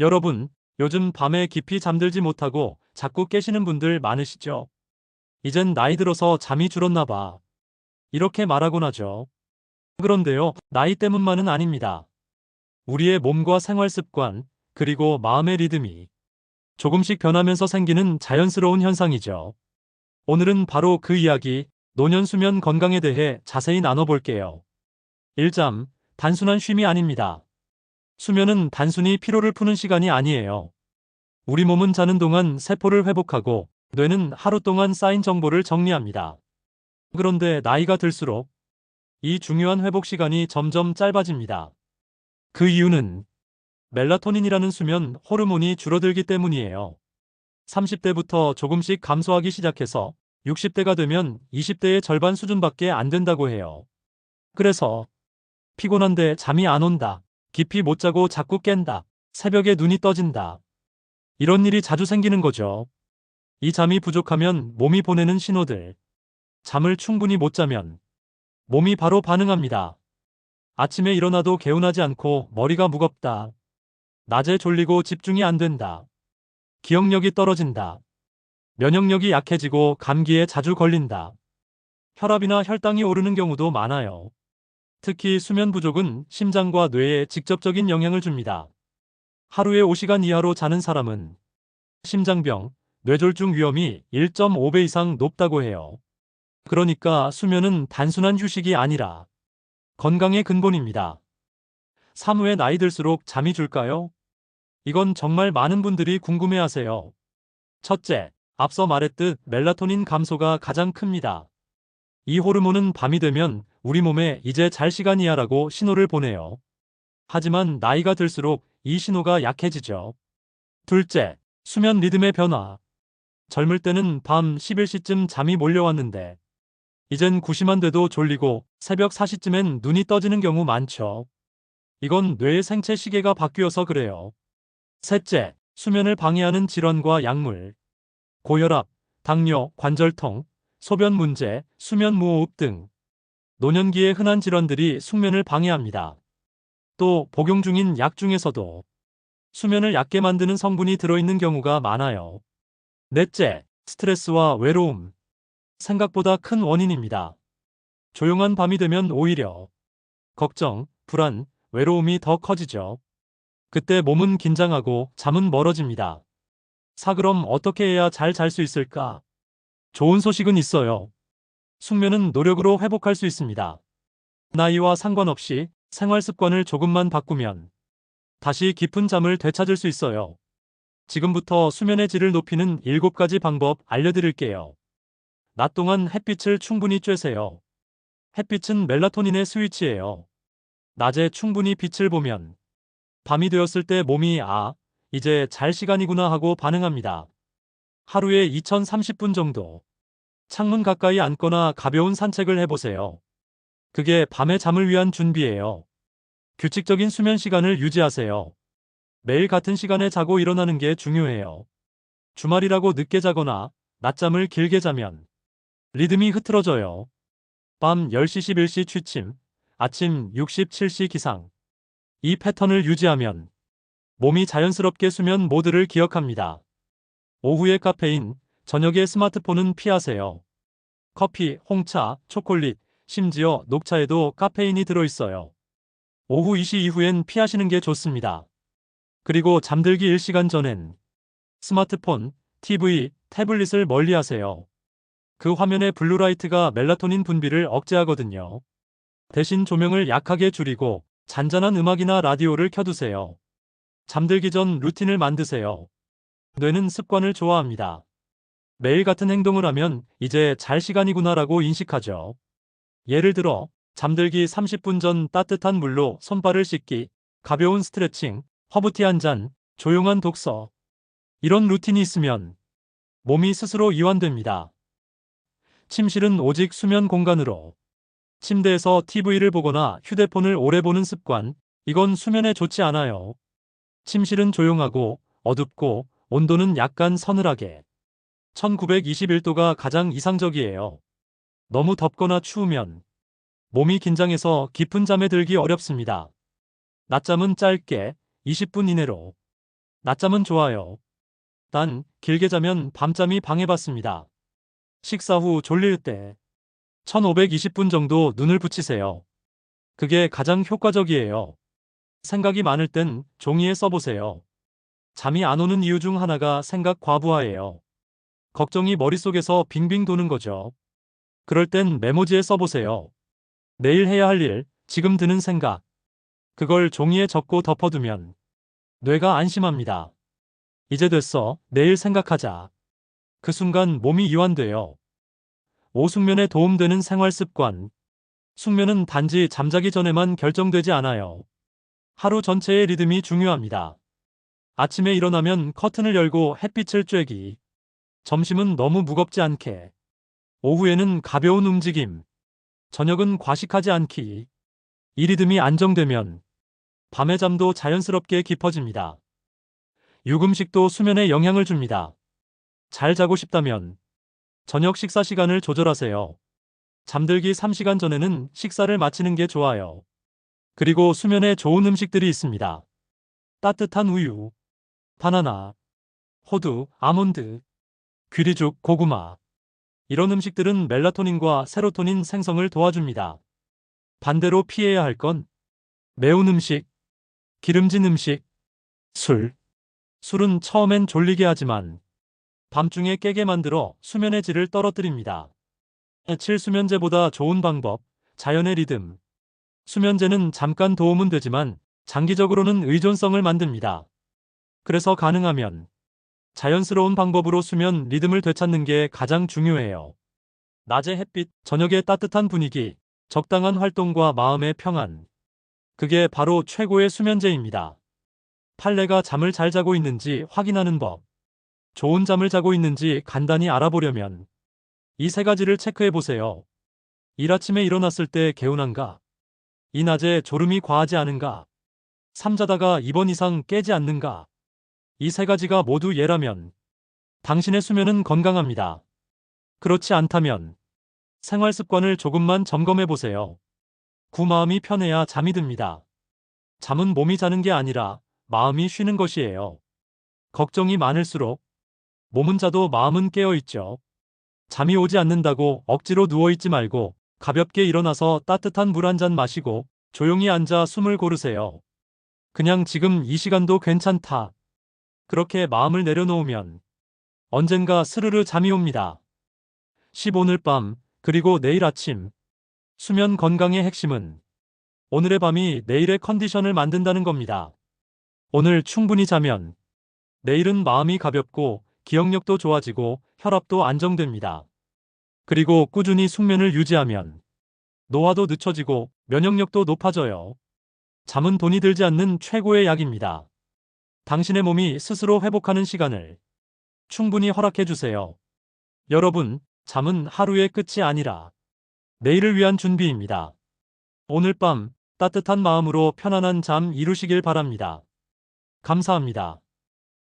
여러분, 요즘 밤에 깊이 잠들지 못하고 자꾸 깨시는 분들 많으시죠? 이젠 나이 들어서 잠이 줄었나 봐. 이렇게 말하곤 하죠. 그런데요, 나이 때문만은 아닙니다. 우리의 몸과 생활 습관, 그리고 마음의 리듬이 조금씩 변하면서 생기는 자연스러운 현상이죠. 오늘은 바로 그 이야기, 노년 수면 건강에 대해 자세히 나눠볼게요. 1잠, 단순한 쉼이 아닙니다. 수면은 단순히 피로를 푸는 시간이 아니에요. 우리 몸은 자는 동안 세포를 회복하고 뇌는 하루 동안 쌓인 정보를 정리합니다. 그런데 나이가 들수록 이 중요한 회복 시간이 점점 짧아집니다. 그 이유는 멜라토닌이라는 수면 호르몬이 줄어들기 때문이에요. 30대부터 조금씩 감소하기 시작해서 60대가 되면 20대의 절반 수준밖에 안 된다고 해요. 그래서 피곤한데 잠이 안 온다. 깊이 못 자고 자꾸 깬다. 새벽에 눈이 떠진다. 이런 일이 자주 생기는 거죠. 이 잠이 부족하면 몸이 보내는 신호들. 잠을 충분히 못 자면 몸이 바로 반응합니다. 아침에 일어나도 개운하지 않고 머리가 무겁다. 낮에 졸리고 집중이 안 된다. 기억력이 떨어진다. 면역력이 약해지고 감기에 자주 걸린다. 혈압이나 혈당이 오르는 경우도 많아요. 특히 수면 부족은 심장과 뇌에 직접적인 영향을 줍니다. 하루에 5시간 이하로 자는 사람은 심장병, 뇌졸중 위험이 1.5배 이상 높다고 해요. 그러니까 수면은 단순한 휴식이 아니라 건강의 근본입니다. 사후에 나이 들수록 잠이 줄까요? 이건 정말 많은 분들이 궁금해하세요. 첫째, 앞서 말했듯 멜라토닌 감소가 가장 큽니다. 이 호르몬은 밤이 되면 우리 몸에 이제 잘 시간이야라고 신호를 보내요. 하지만 나이가 들수록 이 신호가 약해지죠. 둘째, 수면 리듬의 변화. 젊을 때는 밤 11시쯤 잠이 몰려왔는데 이젠 9시만 돼도 졸리고 새벽 4시쯤엔 눈이 떠지는 경우 많죠. 이건 뇌의 생체 시계가 바뀌어서 그래요. 셋째, 수면을 방해하는 질환과 약물. 고혈압, 당뇨, 관절통, 소변 문제, 수면 무호흡 등 노년기의 흔한 질환들이 숙면을 방해합니다. 또 복용 중인 약 중에서도 수면을 얕게 만드는 성분이 들어있는 경우가 많아요. 넷째, 스트레스와 외로움. 생각보다 큰 원인입니다. 조용한 밤이 되면 오히려 걱정, 불안, 외로움이 더 커지죠. 그때 몸은 긴장하고 잠은 멀어집니다. 그럼 어떻게 해야 잘 잘 수 있을까? 좋은 소식은 있어요. 숙면은 노력으로 회복할 수 있습니다. 나이와 상관없이 생활 습관을 조금만 바꾸면 다시 깊은 잠을 되찾을 수 있어요. 지금부터 수면의 질을 높이는 7가지 방법 알려드릴게요. 낮 동안 햇빛을 충분히 쬐세요. 햇빛은 멜라토닌의 스위치예요. 낮에 충분히 빛을 보면 밤이 되었을 때 몸이 이제 잘 시간이구나 하고 반응합니다. 하루에 2030분 정도 창문 가까이 앉거나 가벼운 산책을 해보세요. 그게 밤의 잠을 위한 준비예요. 규칙적인 수면 시간을 유지하세요. 매일 같은 시간에 자고 일어나는 게 중요해요. 주말이라고 늦게 자거나 낮잠을 길게 자면 리듬이 흐트러져요. 밤 10시 11시 취침, 아침 67시 기상. 이 패턴을 유지하면 몸이 자연스럽게 수면 모드를 기억합니다. 오후에 카페인, 저녁에 스마트폰은 피하세요. 커피, 홍차, 초콜릿, 심지어 녹차에도 카페인이 들어있어요. 오후 2시 이후엔 피하시는 게 좋습니다. 그리고 잠들기 1시간 전엔 스마트폰, TV, 태블릿을 멀리하세요. 그 화면의 블루라이트가 멜라토닌 분비를 억제하거든요. 대신 조명을 약하게 줄이고 잔잔한 음악이나 라디오를 켜두세요. 잠들기 전 루틴을 만드세요. 뇌는 습관을 좋아합니다. 매일 같은 행동을 하면 이제 잘 시간이구나라고 인식하죠. 예를 들어 잠들기 30분 전 따뜻한 물로 손발을 씻기, 가벼운 스트레칭, 허브티 한 잔, 조용한 독서. 이런 루틴이 있으면 몸이 스스로 이완됩니다. 침실은 오직 수면 공간으로. 침대에서 TV를 보거나 휴대폰을 오래 보는 습관, 이건 수면에 좋지 않아요. 침실은 조용하고 어둡고 온도는 약간 서늘하게. 1921도가 가장 이상적이에요. 너무 덥거나 추우면 몸이 긴장해서 깊은 잠에 들기 어렵습니다. 낮잠은 짧게 20분 이내로. 낮잠은 좋아요. 단 길게 자면 밤잠이 방해받습니다. 식사 후 졸릴 때 1520분 정도 눈을 붙이세요. 그게 가장 효과적이에요. 생각이 많을 땐 종이에 써보세요. 잠이 안 오는 이유 중 하나가 생각 과부하예요. 걱정이 머릿속에서 빙빙 도는 거죠. 그럴 땐 메모지에 써보세요. 내일 해야 할 일, 지금 드는 생각. 그걸 종이에 적고 덮어두면 뇌가 안심합니다. 이제 됐어. 내일 생각하자. 그 순간 몸이 이완돼요. 오숙면에 도움되는 생활 습관. 숙면은 단지 잠자기 전에만 결정되지 않아요. 하루 전체의 리듬이 중요합니다. 아침에 일어나면 커튼을 열고 햇빛을 쬐기. 점심은 너무 무겁지 않게. 오후에는 가벼운 움직임. 저녁은 과식하지 않기. 이 리듬이 안정되면 밤의 잠도 자연스럽게 깊어집니다. 유금식도 수면에 영향을 줍니다. 잘 자고 싶다면 저녁 식사 시간을 조절하세요. 잠들기 3시간 전에는 식사를 마치는 게 좋아요. 그리고 수면에 좋은 음식들이 있습니다. 따뜻한 우유, 바나나, 호두, 아몬드, 귀리죽, 고구마. 이런 음식들은 멜라토닌과 세로토닌 생성을 도와줍니다. 반대로 피해야 할 건 매운 음식, 기름진 음식, 술. 술은 처음엔 졸리게 하지만 밤중에 깨게 만들어 수면의 질을 떨어뜨립니다. 칠수면제보다 좋은 방법, 자연의 리듬. 수면제는 잠깐 도움은 되지만 장기적으로는 의존성을 만듭니다. 그래서 가능하면 자연스러운 방법으로 수면 리듬을 되찾는 게 가장 중요해요. 낮의 햇빛, 저녁의 따뜻한 분위기, 적당한 활동과 마음의 평안. 그게 바로 최고의 수면제입니다. 판례가 잠을 잘 자고 있는지 확인하는 법. 좋은 잠을 자고 있는지 간단히 알아보려면 이 세 가지를 체크해 보세요. 일 아침에 일어났을 때 개운한가? 이 낮에 졸음이 과하지 않은가? 잠자다가 2번 이상 깨지 않는가? 이 세 가지가 모두 예라면 당신의 수면은 건강합니다. 그렇지 않다면 생활 습관을 조금만 점검해 보세요. 마음이 편해야 잠이 듭니다. 잠은 몸이 자는 게 아니라 마음이 쉬는 것이에요. 걱정이 많을수록 몸은 자도 마음은 깨어 있죠. 잠이 오지 않는다고 억지로 누워있지 말고 가볍게 일어나서 따뜻한 물 한 잔 마시고 조용히 앉아 숨을 고르세요. 그냥 지금 이 시간도 괜찮다. 그렇게 마음을 내려놓으면 언젠가 스르르 잠이 옵니다. 15일 밤, 그리고 내일 아침. 수면 건강의 핵심은 오늘의 밤이 내일의 컨디션을 만든다는 겁니다. 오늘 충분히 자면 내일은 마음이 가볍고 기억력도 좋아지고 혈압도 안정됩니다. 그리고 꾸준히 숙면을 유지하면 노화도 늦춰지고 면역력도 높아져요. 잠은 돈이 들지 않는 최고의 약입니다. 당신의 몸이 스스로 회복하는 시간을 충분히 허락해 주세요. 여러분, 잠은 하루의 끝이 아니라 내일을 위한 준비입니다. 오늘 밤 따뜻한 마음으로 편안한 잠 이루시길 바랍니다. 감사합니다.